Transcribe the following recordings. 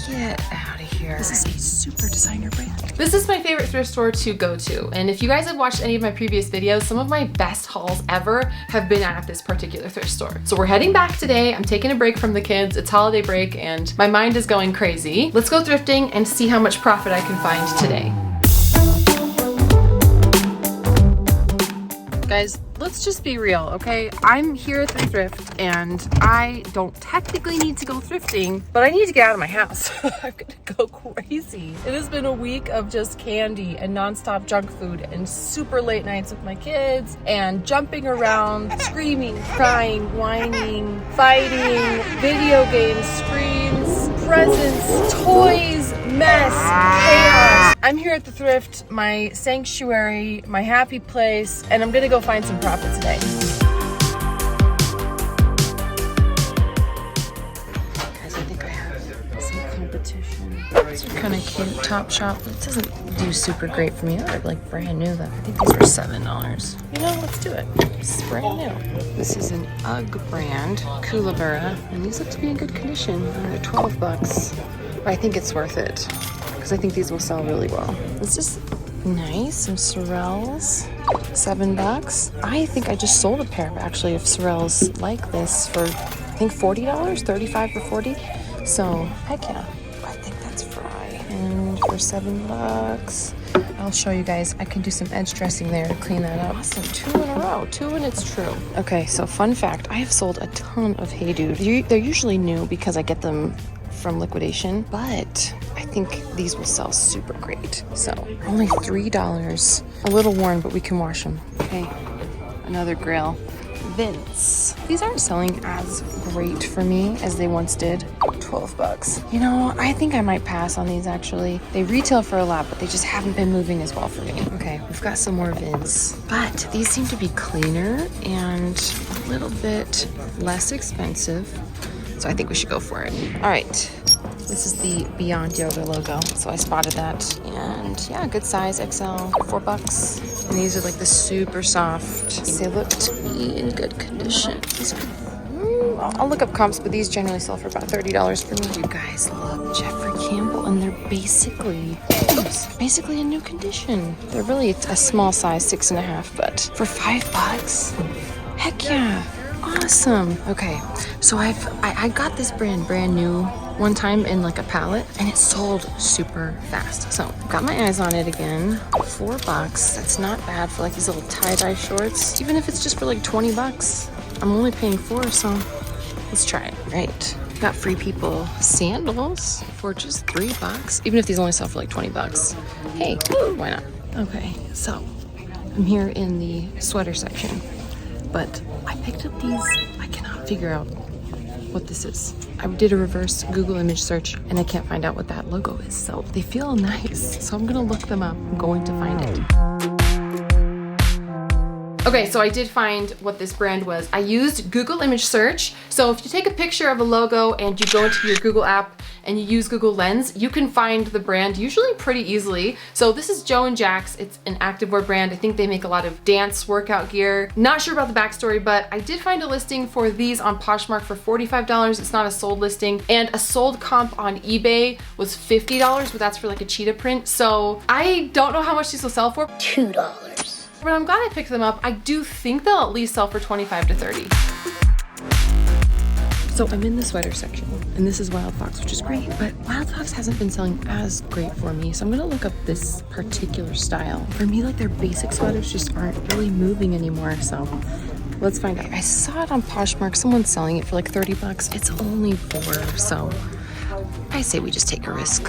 Get out of here. This is a super designer brand. This is my favorite thrift store to go to. And if you guys have watched any of my previous videos, some of my best hauls ever have been at this particular thrift store. So we're heading back today. I'm taking a break from the kids. It's holiday break and my mind is going crazy. Let's go thrifting and see how much profit I can find today. Guys, let's just be real, okay? I'm here at the thrift and I don't technically need to go thrifting, but I need to get out of my house. I'm gonna go crazy. It has been a week of just candy and nonstop junk food and super late nights with my kids and jumping around, screaming, crying, whining, fighting, video games, screens, presents, toys, mess, chaos. I'm here at the thrift, my sanctuary, my happy place, and I'm gonna go find some profit today. Guys, I think I have some competition. These are kind of cute. Topshop. It doesn't do super great for me. They're like brand new though. I think these were $7. You know, let's do it. This is brand new. This is an UGG brand, Kookaburra, and these look to be in good condition. They're $12. But I think it's worth it because I think these will sell really well. It's just nice. Some Sorels, $7. I think I just sold a pair actually of Sorels like this for I think $40, 35 for 40. So heck yeah, I think that's fry. And for $7, I'll show you guys. I can do some edge dressing there to clean that up. Awesome, 2 in a row, 2 and it's true. Okay, so fun fact, I have sold a ton of Hey Dude. They're usually new because I get them from liquidation, but I think these will sell super great. So only $3, a little worn, but we can wash them. Okay, another grail. Vince. These aren't selling as great for me as they once did. $12. You know, I think I might pass on these actually. They retail for a lot, but they just haven't been moving as well for me. Okay, we've got some more Vince, but these seem to be cleaner and a little bit less expensive. So I think we should go for it. All right, this is the Beyond Yoga logo. So I spotted that and yeah, good size, XL, $4. And these are like the super soft. They look to be in good condition. These are, I'll look up comps, but these generally sell for about $30 for me. You guys look, Jeffrey Campbell, and they're basically in new condition. They're really a small size, 6.5, but for $5, heck yeah. Awesome. Okay, so I got this brand new one time in like a pallet and it sold super fast. So got my eyes on it again. $4. That's not bad for like these little tie-dye shorts. Even if it's just for like $20, I'm only paying $4, so let's try it. Right. Got Free People sandals for just $3. Even if these only sell for like $20. Hey, why not? Okay, so I'm here in the sweater section. But I picked up these, I cannot figure out what this is. I did a reverse Google image search and I can't find out what that logo is. So they feel nice. So I'm gonna look them up. I'm going to find it. Okay, so I did find what this brand was. I used Google image search. So if you take a picture of a logo and you go into your Google app and you use Google Lens, you can find the brand usually pretty easily. So this is Joe and Jack's. It's an activewear brand. I think they make a lot of dance workout gear. Not sure about the backstory, but I did find a listing for these on Poshmark for $45. It's not a sold listing. And a sold comp on eBay was $50, but that's for like a cheetah print. So I don't know how much these will sell for. $2. But I'm glad I picked them up. I do think they'll at least sell for $25 to $30. So I'm in the sweater section and this is Wild Fox, which is great, but Wild Fox hasn't been selling as great for me. So I'm gonna look up this particular style. For me, like their basic sweaters just aren't really moving anymore. So let's find out. I saw it on Poshmark. Someone's selling it for like $30. It's only $4, so I say we just take a risk.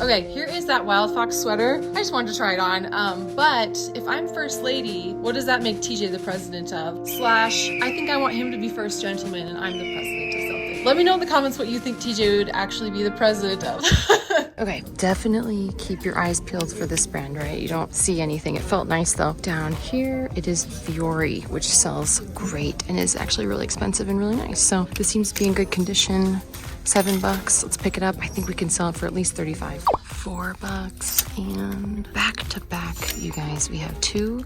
Okay, here is that Wild Fox sweater. I just wanted to try it on. But if I'm first lady, what does that make TJ the president of? / I think I want him to be first gentleman and I'm the president of something. Let me know in the comments what you think TJ would actually be the president of. Okay, definitely keep your eyes peeled for this brand, right? You don't see anything. It felt nice though. Down here, it is Fiore, which sells great and is actually really expensive and really nice. So this seems to be in good condition. $7, let's pick it up. I think we can sell it for at least $35. $4. And back to back, you guys, we have two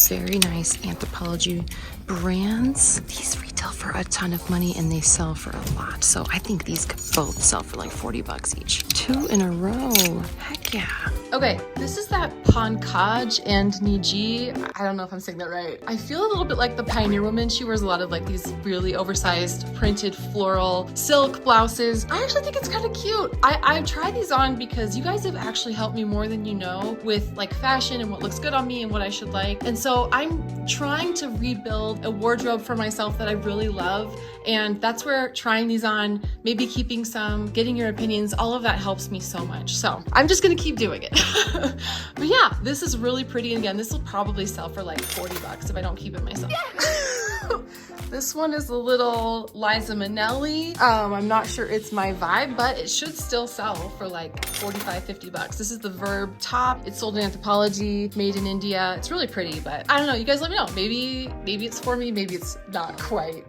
very nice Anthropologie brands. These retail for a ton of money and they sell for a lot. So I think these could both sell for like $40 each. 2 in a row. Heck yeah. Okay, this is that Pankaj and Niji. I don't know if I'm saying that right. I feel a little bit like the Pioneer Woman. She wears a lot of like these really oversized printed floral silk blouses. I actually think it's kind of cute. I've tried these on because you guys have actually helped me more than you know with like fashion and what looks good on me and what I should like. And so I'm trying to rebuild a wardrobe for myself that I really love. And that's where trying these on, maybe keeping some, getting your opinions, all of that helps me so much. So I'm just gonna keep doing it. But yeah, this is really pretty. And again, this will probably sell for like $40 if I don't keep it myself. Yeah. This one is a little Liza Minnelli. I'm not sure it's my vibe, but it should still sell for like $45, $50. This is the Verb top. It's sold in Anthropologie, made in India. It's really pretty, but I don't know. You guys let me know. Maybe it's for me, maybe it's not quite.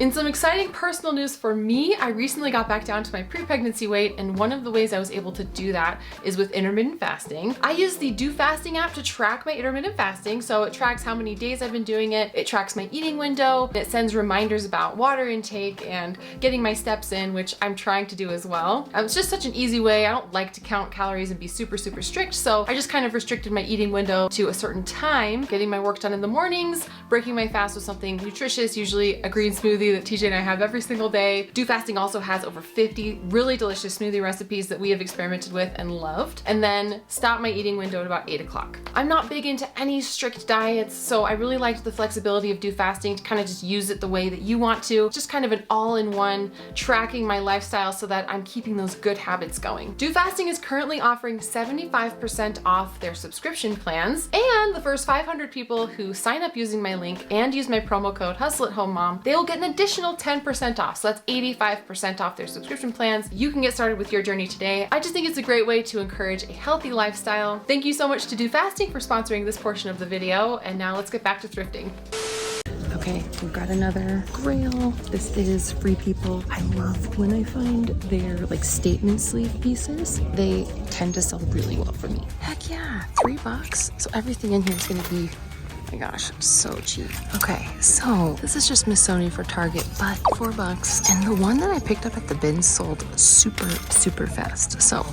In some exciting personal news for me, I recently got back down to my pre-pregnancy weight, and one of the ways I was able to do that is with intermittent fasting. I use the Do Fasting app to track my intermittent fasting, so it tracks how many days I've been doing it, it tracks my eating window, it sends reminders about water intake and getting my steps in, which I'm trying to do as well. It's just such an easy way. I don't like to count calories and be super strict, so I just kind of restricted my eating window to a certain time, getting my work done in the mornings, breaking my fast with something nutritious, usually a green smoothie that TJ and I have every single day. Do Fasting also has over 50 really delicious smoothie recipes that we have experimented with and loved. And then stop my eating window at about 8 o'clock. I'm not big into any strict diets, so I really liked the flexibility of Do Fasting to kind of just use it the way that you want to. Just kind of an all-in-one tracking my lifestyle so that I'm keeping those good habits going. Do Fasting is currently offering 75% off their subscription plans, and the first 500 people who sign up using my link and use my promo code HustleAtHomeMom, they will get an additional 10% off. So that's 85% off their subscription plans. You can get started with your journey today. I just think it's a great way to encourage a healthy lifestyle. Thank you so much to Do Fasting for sponsoring this portion of the video. And now let's get back to thrifting. Okay, we've got another grail. This is Free People. I love when I find their like statement sleeve pieces. They tend to sell really well for me. Heck yeah, $3. So everything in here is gonna be, oh my gosh, so cheap. Okay, so this is just Missoni for Target, but $4. And the one that I picked up at the bin sold super fast. So,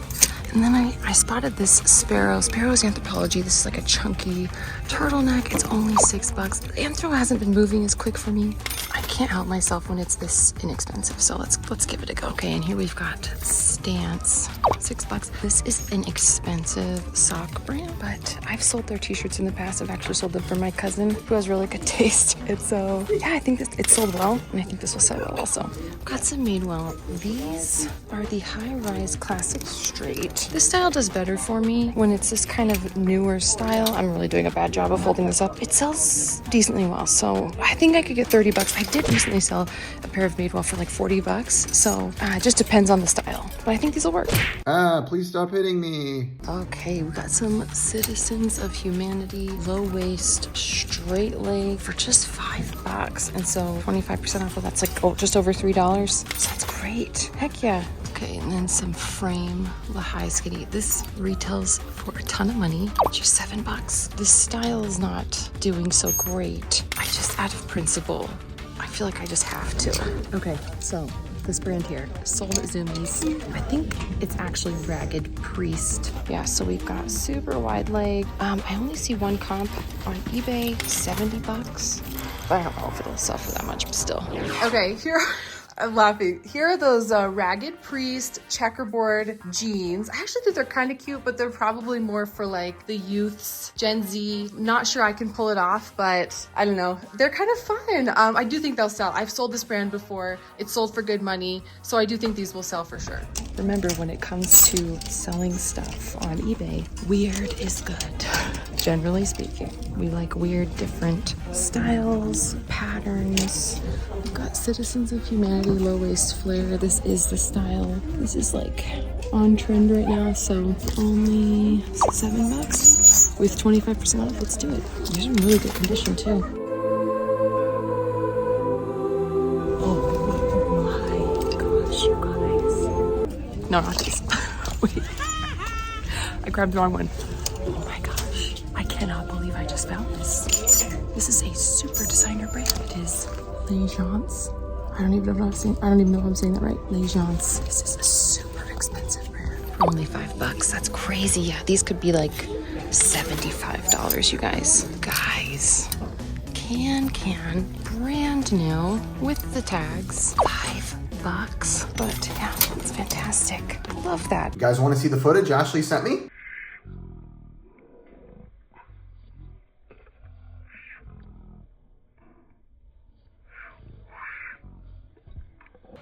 and then I spotted this Sparrow's Anthropologie. This is like a chunky turtleneck. It's only $6. Anthro hasn't been moving as quick for me. I can't help myself when it's this inexpensive, so let's give it a go. Okay, and here we've got Stance, $6. This is an expensive sock brand, but I've sold their t-shirts in the past. I've actually sold them for my cousin who has really good taste. And so, yeah, I think it sold well, and I think this will sell well also. Got some Madewell. These are the high-rise classic straight. This style does better for me when it's this kind of newer style. I'm really doing a bad job of holding this up. It sells decently well, so I think I could get $30. I did recently sell a pair of Madewell for like $40, so it just depends on the style. But I think these will work. Please stop hitting me. Okay, we got some Citizens of Humanity low waist straight leg for just $5, and so 25% off of that's like just over $3. So that's great. Heck yeah. Okay, and then some Frame, the high skinny. This retails for a ton of money, just $7. This style is not doing so great. I just, out of principle, I feel like I just have to. Okay, so this brand here, sold at Zoomies. I think it's actually Ragged Priest. Yeah, so we've got super wide leg. I only see one comp on eBay, $70. But I don't know if it'll sell for that much, but still. Okay, here. I'm laughing. Here are those Ragged Priest checkerboard jeans. I actually think they're kind of cute, but they're probably more for like the youths, Gen Z. Not sure I can pull it off, but I don't know. They're kind of fun. I do think they'll sell. I've sold this brand before. It's sold for good money, so I do think these will sell for sure. Remember, when it comes to selling stuff on eBay, weird is good. Generally speaking, we like weird, different styles, patterns. We've got Citizens of Humanity low waist flare. This is the style. This is like on trend right now, so only $7 with 25% off. Let's do it. These are in really good condition too. Oh my gosh, you guys. No, not these. Wait. grabbed the wrong one. Oh my gosh. I cannot believe I just found this. This is a super designer brand. It is Legence. I don't even know if I'm saying that right. Legence. This is a super expensive brand. For only $5. That's crazy. Yeah, these could be like $75, you guys. Guys, can, brand new with the tags. $5. But yeah, it's fantastic. I love that. You guys want to see the footage Ashley sent me?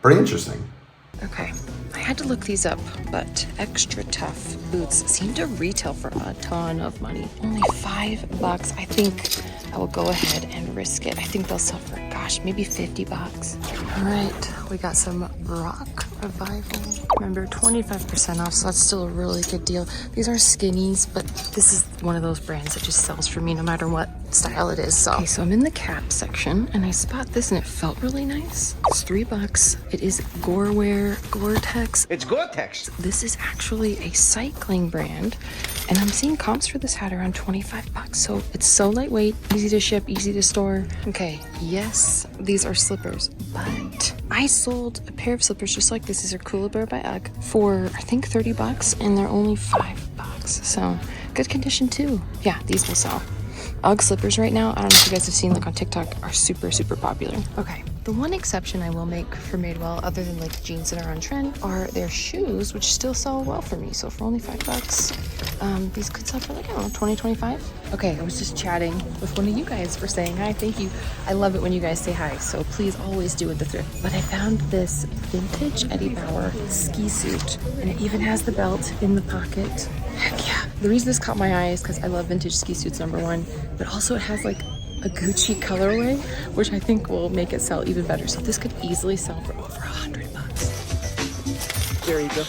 Pretty interesting. Okay, I had to look these up, but extra tough boots seem to retail for a ton of money. Only $5. I think I will go ahead and risk it. I think they'll sell for, gosh, maybe $50. All right, we got some Rock Revival. Remember, 25% off, so that's still a really good deal. These are skinnies, but this is one of those brands that just sells for me no matter what style it is. So, okay, so I'm in the cap section, and I spot this, and it felt really nice. It's $3. It is Gore-Tex. It's Gore-Tex. This is actually a cycling brand, and I'm seeing comps for this hat around $25. So it's so lightweight, easy to ship, easy to store. Okay, yes, these are slippers, but I sold a pair of slippers just like this. These are Cooler Bear by UGG for I think $30, and they're only $5. So good condition too. Yeah, these will sell. UGG slippers right now, I don't know if you guys have seen, like on TikTok, are super popular. Okay, the one exception I will make for Madewell, other than like jeans that are on trend, are their shoes, which still sell well for me. So for only $5, these could sell for like, I don't know, 20, 25. Okay, I was just chatting with one of you guys for saying hi. Thank you. I love it when you guys say hi, so please always do with the thrift. But I found this vintage Eddie Bauer ski suit, and it even has the belt in the pocket. Heck yeah. The reason this caught my eye is because I love vintage ski suits, number one, but also it has like a Gucci colorway, which I think will make it sell even better. So this could easily sell for over $100. There you go.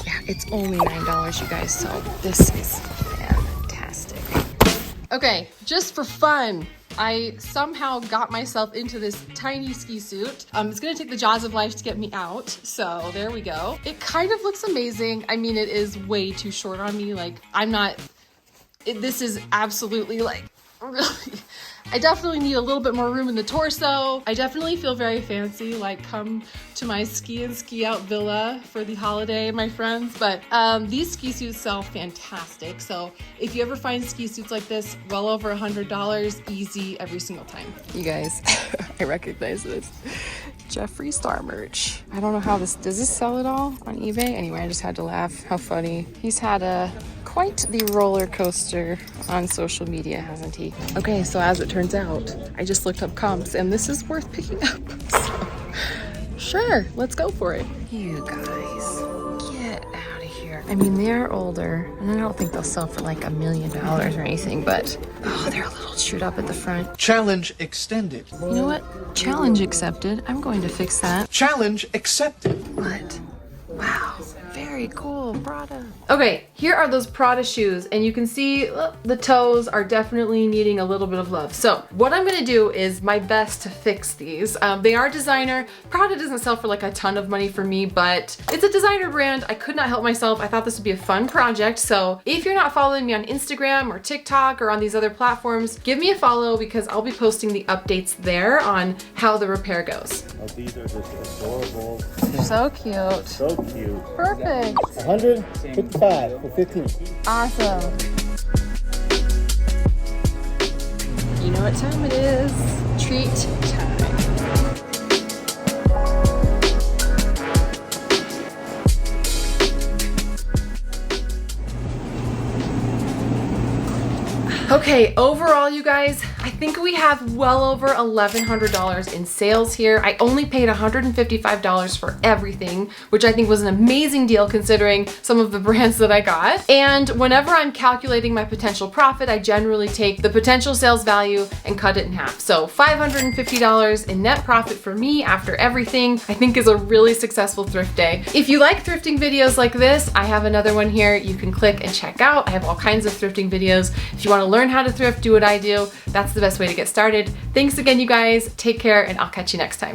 Yeah, it's only $9, you guys, so this is fantastic. Okay, just for fun, I somehow got myself into this tiny ski suit. It's gonna take the jaws of life to get me out, so there we go. It kind of looks amazing. I mean, it is way too short on me. Like, this is absolutely like, really, I definitely need a little bit more room in the torso. I definitely feel very fancy, like come to my ski in ski out villa for the holiday, my friends. But these ski suits sell fantastic. So if you ever find ski suits like this, well over $100, easy every single time. You guys, I recognize this. Jeffree Star merch. I don't know how does this sell at all on eBay? Anyway, I just had to laugh. How funny. He's had quite the roller coaster on social media, hasn't he? Okay, so as it turns out, I just looked up comps, and this is worth picking up. So, sure, let's go for it. You guys, get out of here. I mean, they're older, and I don't think they'll sell for like $1 million or anything, but oh, they're a little chewed up at the front. Challenge extended. You know what? Challenge accepted. I'm going to fix that. Challenge accepted. What? Wow, very cool, Prada. Okay, here are those Prada shoes, and you can see the toes are definitely needing a little bit of love. So what I'm gonna do is my best to fix these. They are designer. Prada doesn't sell for like a ton of money for me, but it's a designer brand. I could not help myself. I thought this would be a fun project. So if you're not following me on Instagram or TikTok or on these other platforms, give me a follow because I'll be posting the updates there on how the repair goes. Oh, these are just adorable. So cute. So cute. Perfect. 155 for 15. Awesome. You know what time it is. Treat time. Okay, overall, you guys, I think we have well over $1,100 in sales here. I only paid $155 for everything, which I think was an amazing deal considering some of the brands that I got. And whenever I'm calculating my potential profit, I generally take the potential sales value and cut it in half. So $550 in net profit for me after everything, I think is a really successful thrift day. If you like thrifting videos like this, I have another one here you can click and check out. I have all kinds of thrifting videos. If you want to learn how to thrift, do what I do, that's the best way to get started. Thanks again, you guys. Take care, and I'll catch you next time.